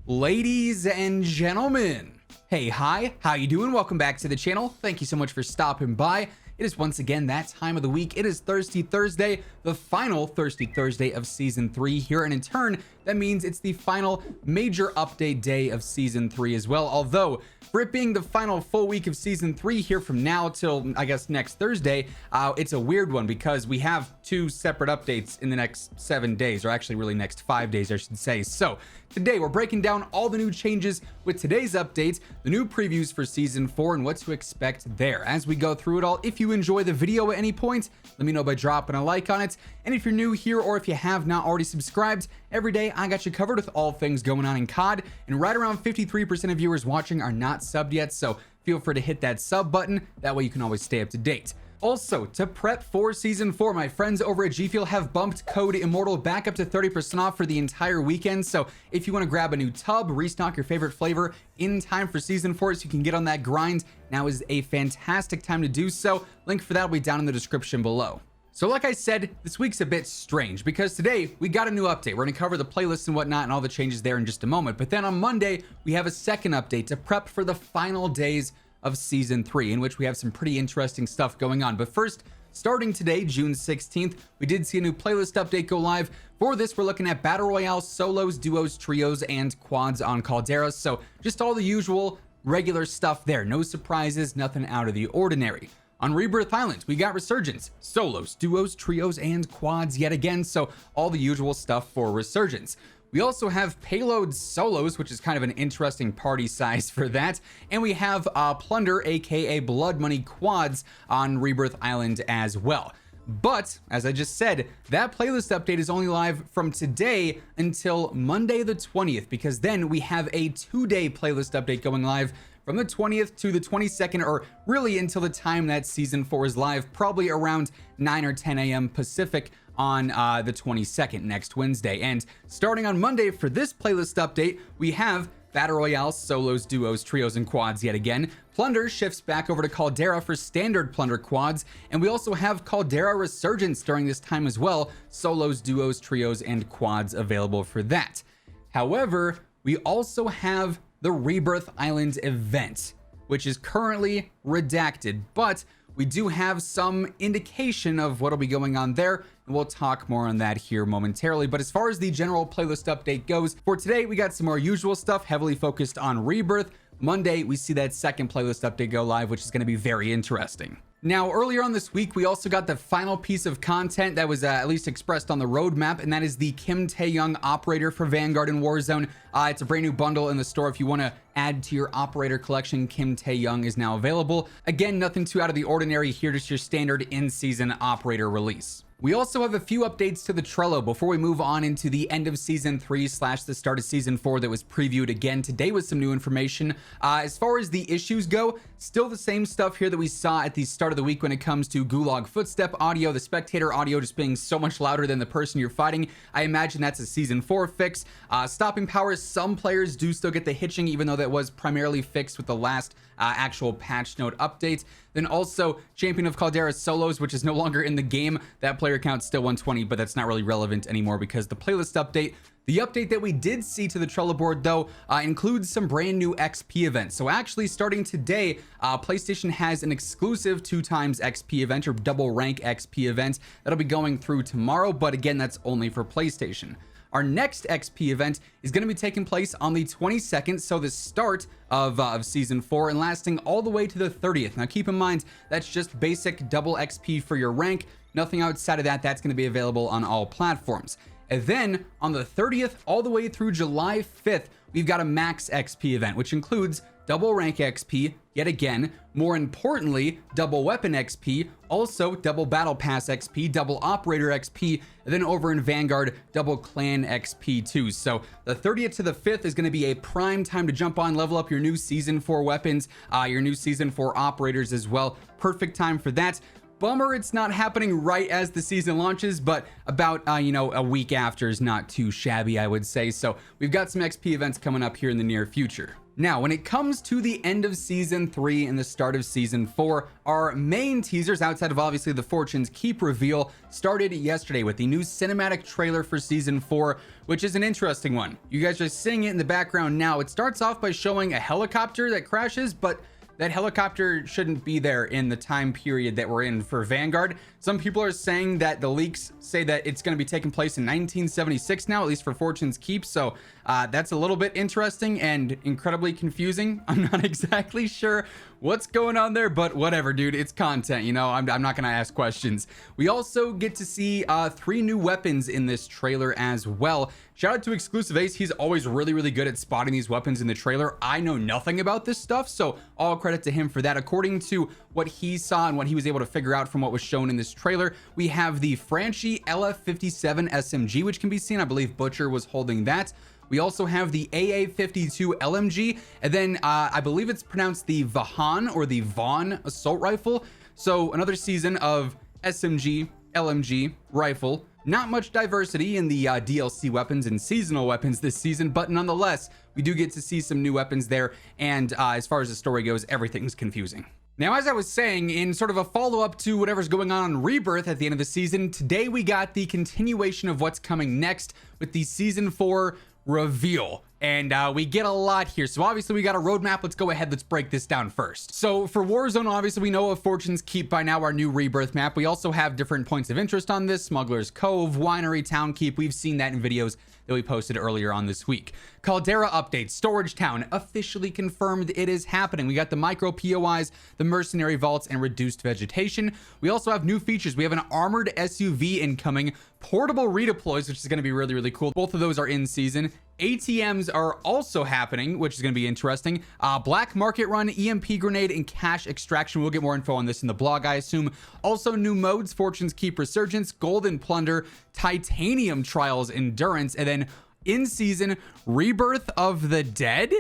Ladies and gentlemen, hey, hi, how you doing? Welcome back to the channel. Thank you so much for stopping by. It is once again that time of the week. It is Thirsty Thursday, the final Thirsty Thursday of Season 3 here, and in turn, that means it's the final major update day of Season 3 as well, although for it being the final full week of Season 3 here from now till, I guess, next Thursday, it's a weird one because we have two separate updates in the next 7 days, or actually really next 5 days, I should say. So today we're breaking down all the new changes with today's update, the new previews for Season 4, and what to expect there. As we go through it all, if you enjoy the video at any point, let me know by dropping a like on it. And if you're new here, or if you have not already subscribed, every day I got you covered with all things going on in COD, and right around 53% of viewers watching are not subbed yet, so feel free to hit that sub button. That way you can always stay up to date. Also, to prep for Season 4, my friends over at G Fuel have bumped code Immortal back up to 30% off for the entire weekend. So if you want to grab a new tub, restock your favorite flavor in time for Season 4 so you can get on that grind, now is a fantastic time to do so. Link for that will be down in the description below. So like I said, this week's a bit strange because today we got a new update. We're going to cover the playlist and whatnot and all the changes there in just a moment. But then on Monday, we have a second update to prep for the final days of Season 3, in which we have some pretty interesting stuff going on. But first, starting today, June 16th, we did see a new playlist update go live. For this, we're looking at Battle Royale, solos, duos, trios, and quads on Caldera. So just all the usual regular stuff there. No surprises, nothing out of the ordinary. On Rebirth Island, we got Resurgence, solos, duos, trios, and quads yet again, so all the usual stuff for Resurgence. We also have Payload solos, which is kind of an interesting party size for that, and we have Plunder, aka Blood Money quads on Rebirth Island as well. But, as I just said, that playlist update is only live from today until Monday the 20th, because then we have a 2-day playlist update going live from the 20th to the 22nd, or really until the time that Season 4 is live, probably around 9 or 10 a.m. Pacific on the 22nd, next Wednesday. And starting on Monday for this playlist update, we have Battle Royale, solos, duos, trios, and quads yet again. Plunder shifts back over to Caldera for standard Plunder quads, and we also have Caldera Resurgence during this time as well, solos, duos, trios, and quads available for that. However, we also have the Rebirth Island event, which is currently redacted, but we do have some indication of what'll be going on there, and we'll talk more on that here momentarily. But as far as the general playlist update goes, for today, we got some more usual stuff heavily focused on Rebirth. Monday, we see that second playlist update go live, which is going to be very interesting. Now, earlier on this week, we also got the final piece of content that was at least expressed on the roadmap, and that is the Kim Tae-young operator for Vanguard and Warzone. It's a brand new bundle in the store. If you want to add to your operator collection, Kim Tae-young is now available. Again, nothing too out of the ordinary here, just your standard in-season operator release. We also have a few updates to the Trello before we move on into the end of Season 3 / the start of Season 4 that was previewed again today with some new information. As far as the issues go, still the same stuff here that we saw at the start of the week when it comes to Gulag footstep audio, the spectator audio just being so much louder than the person you're fighting. I imagine that's a Season 4 fix. Stopping powers, some players do still get the hitching, even though that was primarily fixed with the last actual patch note update. Then also Champion of Caldera solos, which is no longer in the game. That player count's still 120, but that's not really relevant anymore because the playlist update, the update that we did see to the Trello board though, includes some brand new XP events. So actually starting today, PlayStation has an exclusive 2x XP event, or double rank XP event, that'll be going through tomorrow, but again, that's only for PlayStation. Our next XP event is going to be taking place on the 22nd, so the start of Season 4, and lasting all the way to the 30th. Now keep in mind, that's just basic double XP for your rank. Nothing outside of that. That's going to be available on all platforms. And then on the 30th all the way through July 5th, we've got a max XP event, which includes double rank XP, yet again, more importantly, double weapon XP, also double battle pass XP, double operator XP, and then over in Vanguard, double clan XP too. So the 30th to the 5th is going to be a prime time to jump on, level up your new Season 4 weapons, your new Season 4 operators as well. Perfect time for that. Bummer it's not happening right as the season launches, but about a week after is not too shabby, I would say. So we've got some XP events coming up here in the near future. Now, when it comes to the end of Season 3 and the start of Season 4, our main teasers, outside of obviously the Fortune's Keep reveal, started yesterday with the new cinematic trailer for Season 4, which is an interesting one. You guys are seeing it in the background now. It starts off by showing a helicopter that crashes, but that helicopter shouldn't be there in the time period that we're in for Vanguard. Some people are saying that the leaks say that it's going to be taking place in 1976 now, at least for Fortune's Keep. So that's a little bit interesting and incredibly confusing. I'm not exactly sure what's going on there, but whatever, dude. It's content, you know. I'm not going to ask questions. We also get to see 3 new weapons in this trailer as well. Shout out to Exclusive Ace. He's always really good at spotting these weapons in the trailer. I know nothing about this stuff, so all credit to him for that. According to what he saw and what he was able to figure out from what was shown in this trailer, we have the Franchi LF57 SMG, which can be seen. I believe Butcher was holding that. We also have the AA52 LMG, and then I believe it's pronounced the Vahan or the Vaughn assault rifle. So another season of SMG, LMG, rifle. Not much diversity in the DLC weapons and seasonal weapons this season, but nonetheless, we do get to see some new weapons there. And as far as the story goes, everything's confusing. Now, as I was saying, in sort of a follow-up to whatever's going on Rebirth at the end of the season, today we got the continuation of what's coming next with the Season 4 reveal. And we get a lot here. So obviously we got a roadmap. Let's go ahead. Let's break this down first. So for Warzone, obviously we know of Fortune's Keep by now, our new Rebirth map. We also have different points of interest on this. Smuggler's Cove, Winery, Town Keep. We've seen that in videos that we posted earlier on this week. Caldera update, Storage Town, officially confirmed it is happening. We got the micro POIs, the mercenary vaults, and reduced vegetation. We also have new features. We have an armored SUV incoming, portable redeploys, which is going to be really cool. Both of those are in season. ATMs are also happening, which is going to be interesting. Black market run, EMP grenade, and cash extraction. We'll get more info on this in the blog, I assume. Also new modes, Fortune's Keep Resurgence, Golden Plunder, Titanium Trials Endurance, and then in season Rebirth of the Dead.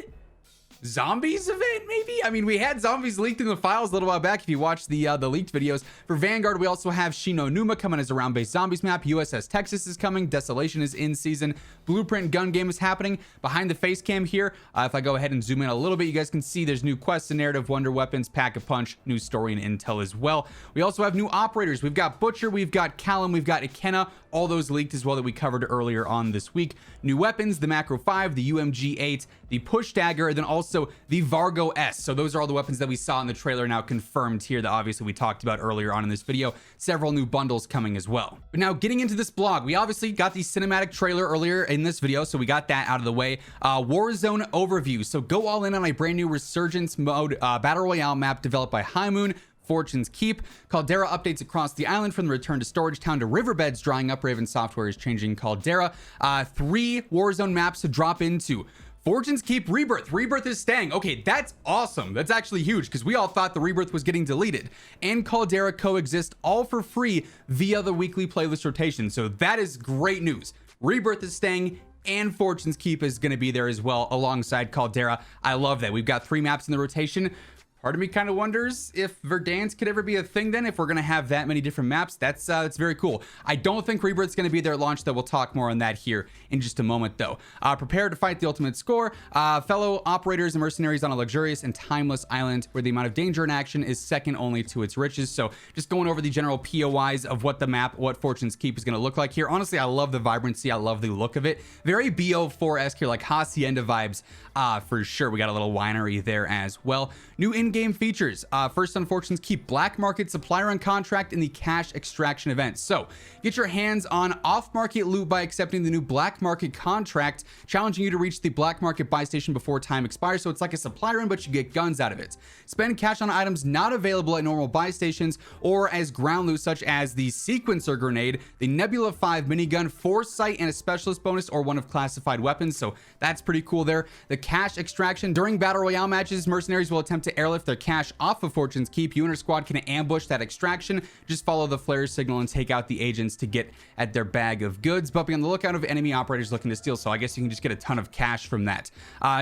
Zombies event, maybe? I mean, we had zombies leaked in the files a little while back if you watched the leaked videos. For Vanguard, we also have Shino Numa coming as a round-based zombies map. USS Texas is coming. Desolation is in season. Blueprint gun game is happening. Behind the face cam here, if I go ahead and zoom in a little bit, you guys can see there's new quests and narrative, wonder weapons, pack-a-punch, new story and intel as well. We also have new operators. We've got Butcher, we've got Callum, we've got Ikenna, all those leaked as well that we covered earlier on this week. New weapons, the Macro 5, the UMG-8, the Push Dagger, and then also the Vargo S. So those are all the weapons that we saw in the trailer now confirmed here that obviously we talked about earlier on in this video. Several new bundles coming as well. But now getting into this blog, we obviously got the cinematic trailer earlier in this video, so we got that out of the way. Warzone overview. So go all in on a brand new Resurgence mode Battle Royale map developed by High Moon, Fortune's Keep. Caldera updates across the island from the return to Storage Town to Riverbeds drying up. Raven Software is changing Caldera. 3 Warzone maps to drop into. Fortune's Keep Rebirth. Rebirth is staying. Okay, that's awesome. That's actually huge because we all thought the Rebirth was getting deleted. And Caldera coexist all for free via the weekly playlist rotation. So that is great news. Rebirth is staying and Fortune's Keep is going to be there as well alongside Caldera. I love that. We've got 3 maps in the rotation. Part of me kind of wonders if Verdansk could ever be a thing then, if we're going to have that many different maps. That's very cool. I don't think Rebirth's going to be there at launch, though. We'll talk more on that here in just a moment, though. Prepare to fight the ultimate score. Fellow operators and mercenaries on a luxurious and timeless island where the amount of danger and action is second only to its riches. So just going over the general POIs of what the map, what Fortune's Keep is going to look like here. Honestly, I love the vibrancy. I love the look of it. Very BO4-esque here, like Hacienda vibes for sure. We got a little winery there as well. New in-game features. First on Fortune's Keep, Black Market Supplier on Contract in the Cash Extraction event. So get your hands on off-market loot by accepting the new Black Market Contract, challenging you to reach the Black Market buy station before time expires. So it's like a supply run, but you get guns out of it. Spend cash on items not available at normal buy stations or as ground loot, such as the Sequencer Grenade, the Nebula 5 minigun, Foresight, and a Specialist bonus or one of classified weapons. So that's pretty cool there. The Cash Extraction. During Battle Royale matches, mercenaries will attempt to airlift their cash off of Fortune's Keep. You and your squad can ambush that extraction. Just follow the flare signal and take out the agents to get at their bag of goods, but be on the lookout of enemy operators looking to steal. So I guess you can just get a ton of cash from that.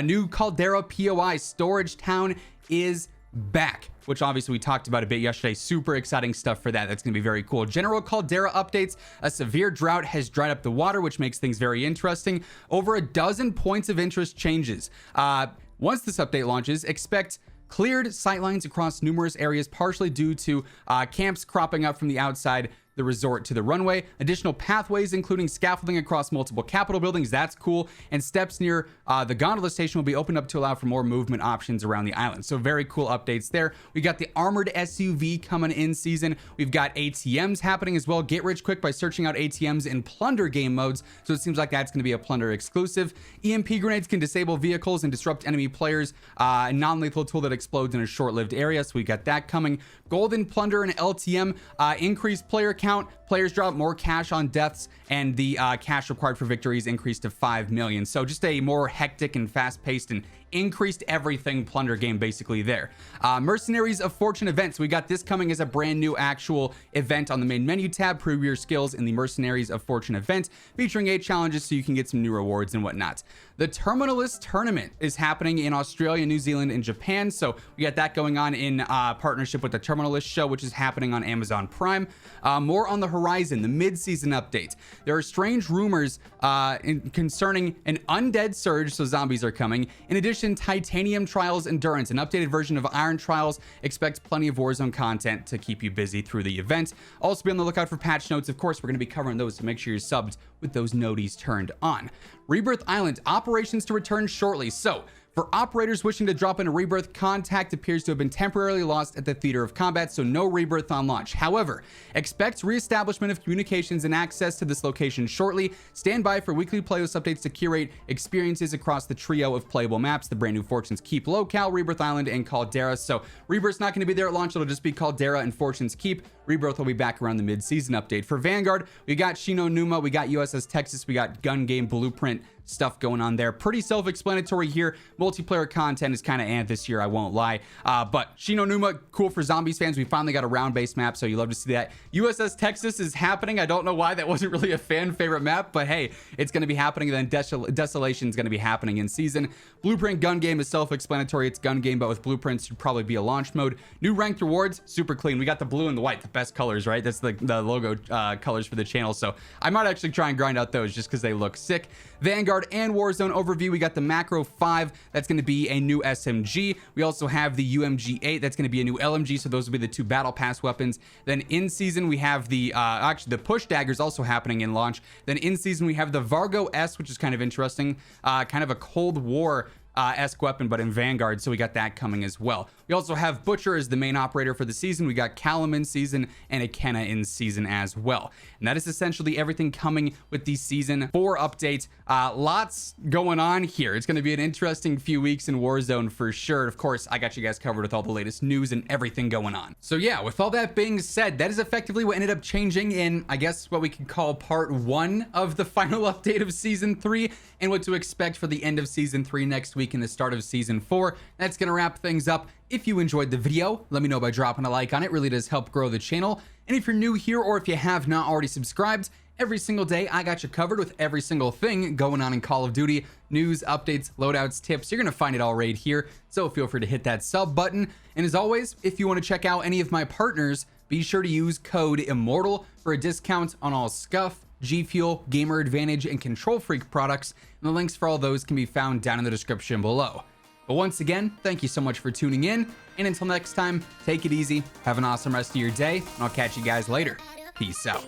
New Caldera POI, Storage Town is back, which obviously we talked about a bit yesterday. Super exciting stuff for that. That's going to be very cool. General Caldera updates. A severe drought has dried up the water, which makes things very interesting. Over a dozen points of interest changes. Once this update launches, expect cleared sightlines across numerous areas, partially due to camps cropping up from the outside the resort to the runway, additional pathways including scaffolding across multiple Capitol buildings, that's cool, and steps near the gondola station will be opened up to allow for more movement options around the island. So very cool updates there. We got the armored SUV coming in season. We've got ATMs happening as well. Get rich quick by searching out ATMs in plunder game modes, so it seems like that's going to be a plunder exclusive. EMP grenades can disable vehicles and disrupt enemy players, a non-lethal tool that explodes in a short-lived area, so we got that coming. Golden plunder and LTM increased player count. Players drop more cash on deaths, and the cash required for victories increased to 5 million. So just a more hectic and fast-paced and increased everything plunder game basically there. Mercenaries of Fortune events. We got this coming as a brand new actual event on the main menu tab. Prove your skills in the Mercenaries of Fortune event, featuring 8 challenges so you can get some new rewards and whatnot. The Terminalist Tournament is happening in Australia, New Zealand, and Japan. So we got that going on in partnership with the Terminalist show, which is happening on Amazon Prime. More on the horizon, the mid-season update. There are strange rumors concerning an undead surge, so zombies are coming. In addition, Titanium Trials Endurance, an updated version of Iron Trials. Expect plenty of Warzone content to keep you busy through the event. Also be on the lookout for patch notes. Of course, we're going to be covering those, so make sure you're subbed with those noties turned on. Rebirth Island, operations to return shortly. So for operators wishing to drop into Rebirth, contact appears to have been temporarily lost at the theater of combat, so no Rebirth on launch. However, expect reestablishment of communications and access to this location shortly. Stand by for weekly playlist updates to curate experiences across the trio of playable maps, the brand new Fortune's Keep locale, Rebirth Island, and Caldera. So Rebirth's not going to be there at launch, it'll just be Caldera and Fortune's Keep. Rebirth will be back around the mid-season update. For Vanguard, we got Shino Numa, we got USS Texas, we got Gun Game Blueprint stuff going on there. Pretty self-explanatory here. Multiplayer content is kind of this year, I won't lie. But Shino Numa, cool for Zombies fans. We finally got a round-based map, so you love to see that. USS Texas is happening. I don't know why that wasn't really a fan favorite map, but hey, it's going to be happening. And then Desolation is going to be happening in season. Blueprint Gun Game is self-explanatory. It's gun game, but with blueprints should probably be a launch mode. New ranked rewards, super clean. We got the blue and the white, the best colors, right? That's the logo colors for the channel. So I might actually try and grind out those just because they look sick. Vanguard and Warzone overview. We got the Macro 5. That's going to be a new SMG. We also have the UMG 8. That's going to be a new LMG. So those will be the 2 battle pass weapons. Then in season, we have the actually the push daggers also happening in launch. Then in season, we have the Vargo S, which is kind of interesting. Kind of a Cold War esque weapon, but in Vanguard, so we got that coming as well. We also have Butcher as the main operator for the season. We got Callum in season and Ikenna in season as well. And that is essentially everything coming with the season 4 update. Lots going on here. It's going to be an interesting few weeks in Warzone for sure. Of course, I got you guys covered with all the latest news and everything going on. So yeah, with all that being said, that is effectively what ended up changing in, I guess, what we could call part 1 of the final update of season 3 and what to expect for the end of season 3 next week and the start of season 4. That's going to wrap things up. If you enjoyed the video, let me know by dropping a like on it. Really does help grow the channel. And if you're new here or if you have not already subscribed, every single day I got you covered with every single thing going on in Call of Duty. News, updates, loadouts, tips. You're going to find it all right here. So feel free to hit that sub button. And as always, if you want to check out any of my partners, be sure to use code IMMORTAL for a discount on all Scuff, G Fuel, Gamer Advantage, and Control Freak products. And the links for all those can be found down in the description below. But once again, thank you so much for tuning in. And until next time, take it easy. Have an awesome rest of your day. And I'll catch you guys later. Peace out.